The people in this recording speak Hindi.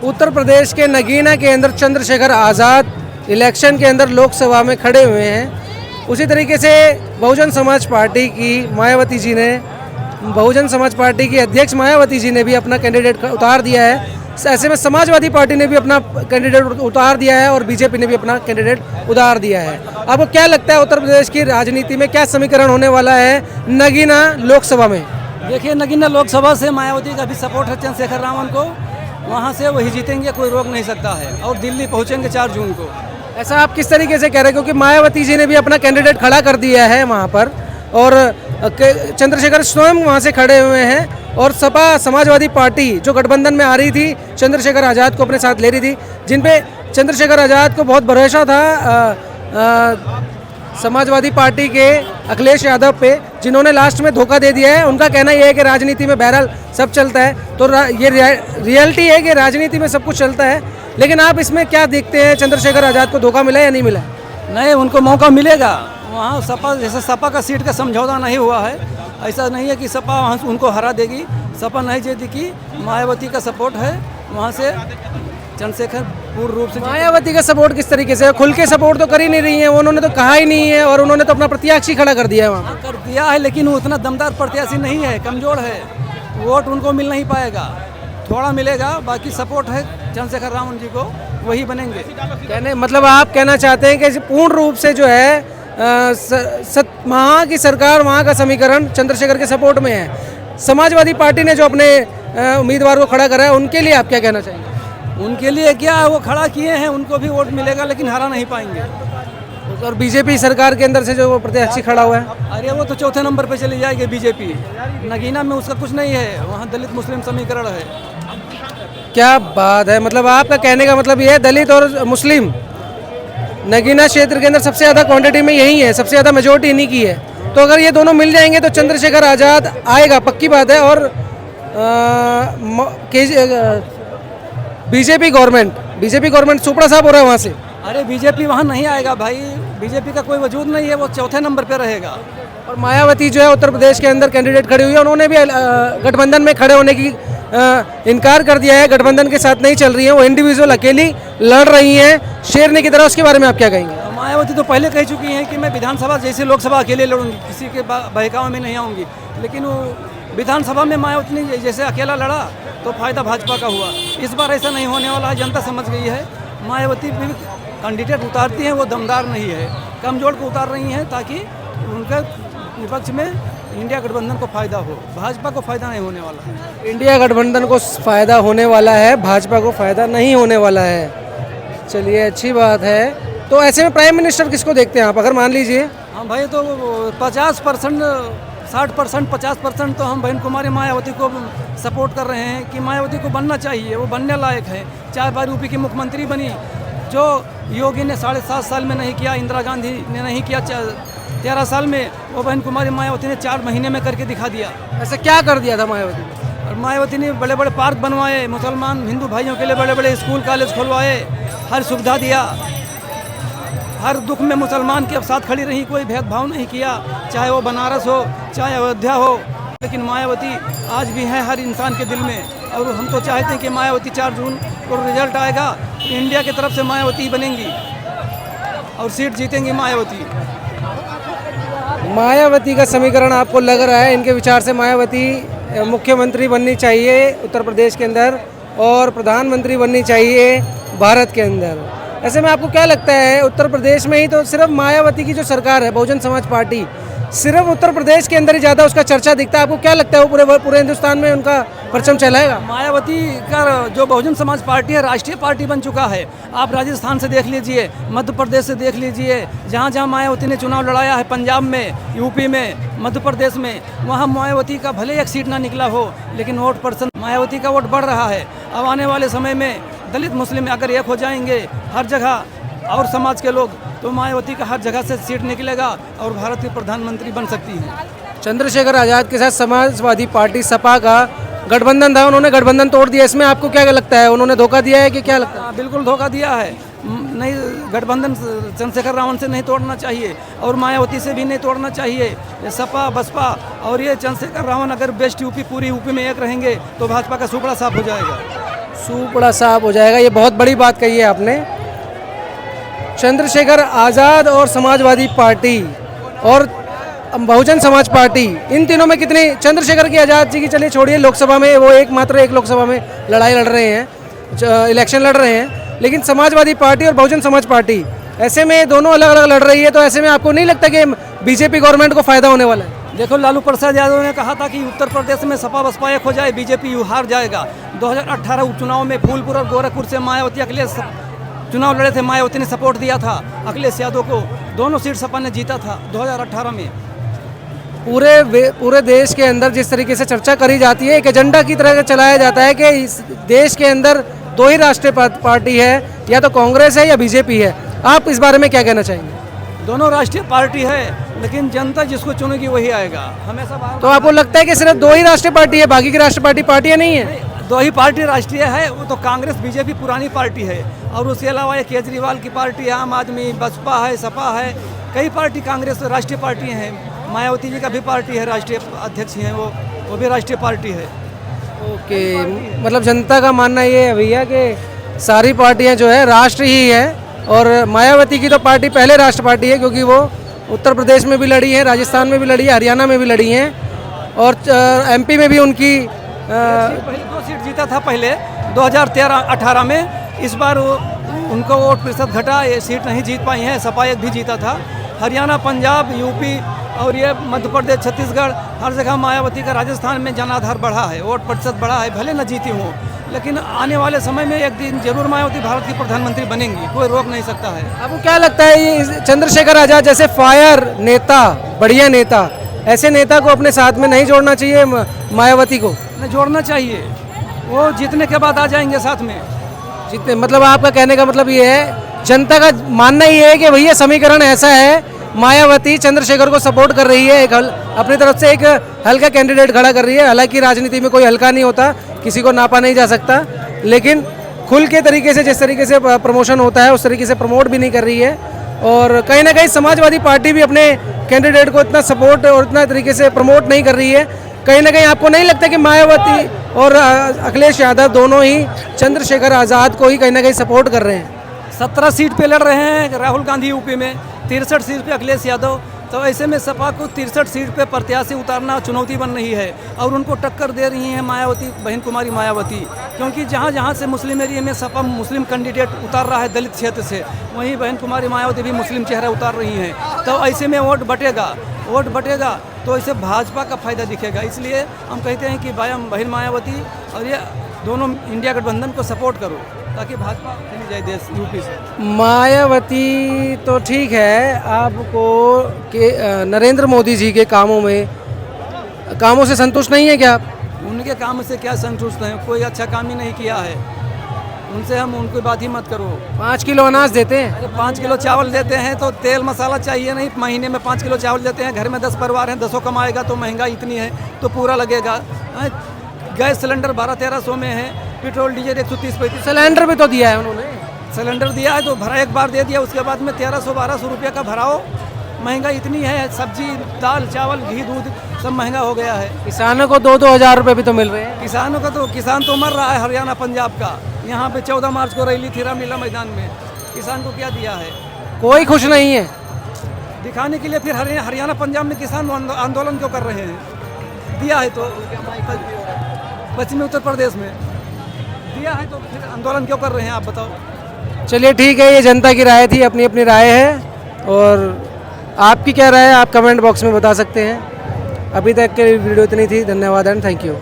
उत्तर प्रदेश के नगीना के अंदर चंद्रशेखर आज़ाद इलेक्शन के अंदर लोकसभा में खड़े हुए हैं। उसी तरीके से बहुजन समाज पार्टी की मायावती जी ने, बहुजन समाज पार्टी की अध्यक्ष मायावती जी ने भी अपना कैंडिडेट उतार दिया है। ऐसे में समाजवादी पार्टी ने भी अपना कैंडिडेट उतार दिया है और बीजेपी ने भी अपना कैंडिडेट उतार दिया है। आपको क्या लगता है उत्तर प्रदेश की राजनीति में क्या समीकरण होने वाला है नगीना लोकसभा में? देखिए, नगीना लोकसभा से मायावती का भी सपोर्ट है चंद्रशेखर रावण को, वहाँ से वही जीतेंगे, कोई रोक नहीं सकता है। और दिल्ली पहुँचेंगे 4 जून को। ऐसा आप किस तरीके से कह रहे हैं? क्योंकि मायावती जी ने भी अपना कैंडिडेट खड़ा कर दिया है वहाँ पर और चंद्रशेखर स्वयं वहाँ से खड़े हुए हैं और सपा समाजवादी पार्टी जो गठबंधन में आ रही थी, चंद्रशेखर आज़ाद को अपने साथ ले रही थी, जिन पे चंद्रशेखर आज़ाद को बहुत भरोसा था समाजवादी पार्टी के अखिलेश यादव पे, जिन्होंने लास्ट में धोखा दे दिया है। उनका कहना यह है कि राजनीति में बहरहाल सब चलता है, तो ये रियलिटी है कि राजनीति में सब कुछ चलता है। लेकिन आप इसमें क्या देखते हैं, चंद्रशेखर आज़ाद को धोखा मिला या नहीं मिला? नहीं, उनको मौका मिलेगा। वहाँ सपा, जैसे सपा का सीट का समझौता नहीं हुआ है, ऐसा नहीं है कि सपा वहाँ उनको हरा देगी। सपा नहीं जीतेगी, मायावती का सपोर्ट है, वहाँ से चंद्रशेखर पूर्ण रूप से। मायावती का सपोर्ट किस तरीके से? खुल के सपोर्ट तो कर ही नहीं रही है, उन्होंने तो कहा ही नहीं है और उन्होंने तो अपना प्रत्याशी खड़ा कर दिया है वहाँ कर दिया है, लेकिन वो उतना दमदार प्रत्याशी नहीं है, कमजोर है, वोट उनको मिल नहीं पाएगा, थोड़ा मिलेगा। बाकी सपोर्ट है चंद्रशेखर रावण जी को, वही बनेंगे। कहने मतलब आप कहना चाहते हैं कि पूर्ण रूप से जो है वहाँ की सरकार, वहाँ का समीकरण चंद्रशेखर के सपोर्ट में है। समाजवादी पार्टी ने जो अपने उम्मीदवार को खड़ा करा है, उनके लिए आप क्या कहना चाहिए? उनके लिए क्या है, वो खड़ा किए हैं, उनको भी वोट मिलेगा, लेकिन हरा नहीं पाएंगे। और बीजेपी सरकार के अंदर से जो प्रत्याशी खड़ा हुआ है, अरे वो तो चौथे नंबर पे चली जाएगी बीजेपी। नगीना में उसका कुछ नहीं है, वहाँ दलित मुस्लिम समीकरण है। क्या बात है! मतलब आपका कहने का मतलब ये है दलित और मुस्लिम नगीना क्षेत्र के अंदर सबसे ज़्यादा क्वांटिटी में यही है, सबसे ज़्यादा मेजोरिटी इन्हीं की है। तो अगर ये दोनों मिल जाएंगे तो चंद्रशेखर आज़ाद आएगा, पक्की बात है। और बीजेपी गवर्नमेंट सुपड़ा साहब हो रहा है वहाँ से। अरे बीजेपी वहाँ नहीं आएगा भाई, बीजेपी का कोई वजूद नहीं है, वो चौथे नंबर पे रहेगा। और मायावती जो है उत्तर प्रदेश के अंदर कैंडिडेट खड़ी हुई है, उन्होंने भी गठबंधन में खड़े होने की इनकार कर दिया है, गठबंधन के साथ नहीं चल रही है, वो इंडिविजुअल अकेली लड़ रही हैं शेरनी की तरह। उसके बारे में आप क्या कहेंगे? मायावती तो पहले कह चुकी हैं कि मैं विधानसभा जैसे लोकसभा अकेले लड़ूंगी, किसी के बहकावे में नहीं आऊँगी। लेकिन वो विधानसभा में मायावती ने जैसे अकेला लड़ा तो फायदा भाजपा का हुआ। इस बार ऐसा नहीं होने वाला है, जनता समझ गई है। मायावती भी कैंडिडेट उतारती हैं, वो दमदार नहीं है, कमजोर को उतार रही हैं ताकि उनके विपक्ष में इंडिया गठबंधन को फायदा हो, भाजपा को फायदा नहीं होने वाला है। इंडिया गठबंधन को फायदा होने वाला है, भाजपा को फायदा नहीं होने वाला है। चलिए, अच्छी बात है। तो ऐसे में प्राइम मिनिस्टर किसको देखते हैं आप? अगर मान लीजिए हाँ भाई, तो 50%, 60%, 50% तो हम बहन कुमारी मायावती को सपोर्ट कर रहे हैं कि मायावती को बनना चाहिए, वो बनने लायक है। 4 बार यूपी की मुख्यमंत्री बनी, जो योगी ने 7.5 साल में नहीं किया, इंदिरा गांधी ने नहीं किया 13 साल में, वो बहन कुमारी मायावती ने 4 महीने में करके दिखा दिया। ऐसा क्या कर दिया था मायावती ने? और मायावती ने बड़े बड़े पार्क बनवाए, मुसलमान हिंदू भाइयों के लिए बड़े बड़े स्कूल कॉलेज खुलवाए, हर सुविधा दिया, हर दुख में मुसलमान के साथ खड़ी रही, कोई भेदभाव नहीं किया, चाहे वो बनारस हो चाहे अयोध्या हो। लेकिन मायावती आज भी है हर इंसान के दिल में, और हम तो चाहते हैं कि मायावती 4 जून को रिजल्ट आएगा, इंडिया की तरफ से मायावती बनेंगी और सीट जीतेंगी मायावती। मायावती का समीकरण आपको लग रहा है, इनके विचार से मायावती मुख्यमंत्री बननी चाहिए उत्तर प्रदेश के अंदर और प्रधानमंत्री बननी चाहिए भारत के अंदर। ऐसे में आपको क्या लगता है, उत्तर प्रदेश में ही तो सिर्फ मायावती की जो सरकार है, बहुजन समाज पार्टी, सिर्फ उत्तर प्रदेश के अंदर ही ज़्यादा उसका चर्चा दिखता है? आपको क्या लगता है वो पूरे हिंदुस्तान में उनका परचम चलाएगा? मायावती का जो बहुजन समाज पार्टी है, राष्ट्रीय पार्टी बन चुका है। आप राजस्थान से देख लीजिए, मध्य प्रदेश से देख लीजिए, जहाँ जहाँ मायावती ने चुनाव लड़ाया है, पंजाब में, यूपी में, मध्य प्रदेश में, वहाँ मायावती का भले एक सीट ना निकला हो, लेकिन वोट परसेंट मायावती का वोट बढ़ रहा है। अब आने वाले समय में दलित मुस्लिम अगर एक हो जाएंगे हर जगह, और समाज के लोग, तो मायावती का हर जगह से सीट निकलेगा और भारत की प्रधानमंत्री बन सकती है। चंद्रशेखर आज़ाद के साथ समाजवादी पार्टी सपा का गठबंधन था, उन्होंने गठबंधन तोड़ दिया, इसमें आपको क्या लगता है? उन्होंने धोखा दिया है कि क्या लगता है? बिल्कुल धोखा दिया है। नहीं, गठबंधन चंद्रशेखर रावण से नहीं तोड़ना चाहिए और मायावती से भी नहीं तोड़ना चाहिए। ये सपा बसपा और ये चंद्रशेखर रावण अगर बेस्ट यूपी, पूरी यूपी में एक रहेंगे तो भाजपा का सुपड़ा साफ हो जाएगा। सूपड़ा साफ हो जाएगा, ये बहुत बड़ी बात कही है आपने। चंद्रशेखर आज़ाद और समाजवादी पार्टी और बहुजन समाज पार्टी, इन तीनों में कितनी, चंद्रशेखर की आज़ाद जी की चलिए छोड़िए, लोकसभा में वो एकमात्र एक लोकसभा में लड़ाई लड़ रहे हैं, इलेक्शन लड़ रहे हैं, लेकिन समाजवादी पार्टी और बहुजन समाज पार्टी ऐसे में दोनों अलग अलग लड़ रही है, तो ऐसे में आपको नहीं लगता कि बीजेपी गवर्नमेंट को फायदा होने वाला है? देखो, लालू प्रसाद यादव ने कहा था कि उत्तर प्रदेश में सपा बसपा एक हो जाए, बीजेपी हार जाएगा। 2018 उपचुनाव में फूलपुर और गोरखपुर से मायावती अखिलेश चुनाव लड़े थे, मायावती ने सपोर्ट दिया था अखिलेश यादव को, दोनों सीट सपा ने जीता था 2018 में। पूरे देश के अंदर जिस तरीके से चर्चा करी जाती है, एक एजेंडा की तरह चलाया जाता है कि इस देश के अंदर दो ही राष्ट्रीय पार्टी है, या तो कांग्रेस है या बीजेपी है। आप इस बारे में क्या कहना चाहेंगे? दोनों राष्ट्रीय पार्टी है, लेकिन जनता जिसको चुनेगी वही आएगा हमेशा। तो आपको लगता है कि सिर्फ दो ही राष्ट्रीय पार्टी है, बाकी की राष्ट्रीय पार्टी पार्टियां नहीं है? दो ही पार्टी राष्ट्रीय है, वो तो कांग्रेस बीजेपी पुरानी पार्टी है, और उसके अलावा ये केजरीवाल की पार्टी है, आम आदमी, बसपा है, सपा है, कई पार्टी कांग्रेस राष्ट्रीय पार्टी हैं। मायावती जी का भी पार्टी है, राष्ट्रीय अध्यक्ष हैं वो भी राष्ट्रीय पार्टी है। ओके, मतलब जनता का मानना ये है भैया कि सारी पार्टियां जो है राष्ट्र ही है, और मायावती की तो पार्टी पहले राष्ट्र पार्टी है, क्योंकि वो उत्तर प्रदेश में भी लड़ी है, राजस्थान में भी लड़ी है, हरियाणा में भी लड़ी हैं, और एमपी में भी उनकी पहले 2 सीट जीता था पहले 2013-18 में। इस बार उनको वोट प्रतिशत घटा, ये सीट नहीं जीत पाई हैं। सपा एक भी जीता था। हरियाणा, पंजाब, यूपी और ये मध्य प्रदेश, छत्तीसगढ़, हर जगह मायावती का, राजस्थान में जनाधार बढ़ा है, वोट प्रतिशत बढ़ा है। भले न जीती हूँ, लेकिन आने वाले समय में एक दिन जरूर मायावती भारत की प्रधानमंत्री बनेंगी, कोई रोक नहीं सकता है। आपको क्या लगता है ये चंद्रशेखर आज़ाद जैसे फायर नेता, बढ़िया नेता, ऐसे नेता को अपने साथ में नहीं जोड़ना चाहिए मायावती को? नहीं, जोड़ना चाहिए, वो जीतने के बाद आ जाएंगे साथ में। जितने, मतलब आपका कहने का मतलब ये है, जनता का मानना ये है कि भैया समीकरण ऐसा है, मायावती चंद्रशेखर को सपोर्ट कर रही है, अपनी तरफ से एक हल्का कैंडिडेट खड़ा कर रही है। हालांकि राजनीति में कोई हल्का नहीं होता, किसी को नापा नहीं जा सकता, लेकिन खुल के तरीके से, जिस तरीके से प्रमोशन होता है उस तरीके से प्रमोट भी नहीं कर रही है। और कहीं ना कहीं समाजवादी पार्टी भी अपने कैंडिडेट को इतना सपोर्ट और इतना तरीके से प्रमोट नहीं कर रही है। कहीं ना कहीं आपको नहीं लगता कि मायावती और अखिलेश यादव दोनों ही चंद्रशेखर आज़ाद को ही कहीं ना कहीं सपोर्ट कर रहे हैं? 17 सीट पे लड़ रहे हैं राहुल गांधी यूपी में, 63 सीट पे अखिलेश यादव, तो ऐसे में सपा को 63 सीट पे प्रत्याशी उतारना चुनौती बन रही है, और उनको टक्कर दे रही हैं मायावती, बहन कुमारी मायावती। क्योंकि जहाँ जहाँ से मुस्लिम एरिया में सपा मुस्लिम कैंडिडेट उतार रहा है दलित क्षेत्र से, वहीं बहन कुमारी मायावती भी मुस्लिम चेहरा उतार रही हैं। तो ऐसे में वोट बटेगा तो ऐसे भाजपा का फायदा दिखेगा। इसलिए हम कहते हैं कि बहन मायावती और ये दोनों इंडिया गठबंधन को सपोर्ट करो, ताकि भाजपा चली जाए देश यूपी से। मायावती तो ठीक है, आपको कि नरेंद्र मोदी जी के कामों से संतुष्ट नहीं है क्या आप? उनके काम से क्या संतुष्ट हैं? कोई अच्छा काम ही नहीं किया है, उनसे हम उनकी बात ही मत करो। 5 किलो अनाज देते हैं? अरे 5 किलो चावल देते हैं तो तेल मसाला चाहिए नहीं, महीने में 5 किलो चावल देते हैं। घर में 10 परिवार हैं, 10 कमाएगा तो महंगाई इतनी है तो पूरा लगेगा। गैस सिलेंडर 1200-1300 में है, पेट्रोल डीजल 130-135। सिलेंडर भी तो दिया है उन्होंने। सिलेंडर दिया है तो भरा एक बार दे दिया, उसके बाद में 1300-1200 रुपये का भराओ। महंगाई इतनी है, सब्जी, दाल, चावल, घी, दूध सब महंगा हो गया है। किसानों को 2-2 हज़ार रुपये भी तो मिल रहे हैं। किसानों का तो किसान तो मर रहा है, हरियाणा पंजाब का। यहाँ पे 14 मार्च को रैली थी रामलीला मैदान में, किसान को क्या दिया है? कोई खुश नहीं है दिखाने के लिए। फिर हरियाणा पंजाब में किसान आंदोलन क्यों कर रहे हैं? दिया है तो पश्चिमी उत्तर प्रदेश में दिया है तो फिर आंदोलन क्यों कर रहे हैं, आप बताओ। चलिए ठीक है, ये जनता की राय थी, अपनी अपनी राय है, और आपकी क्या राय है आप कमेंट बॉक्स में बता सकते हैं। अभी तक के वीडियो इतनी थी, धन्यवाद एंड थैंक यू।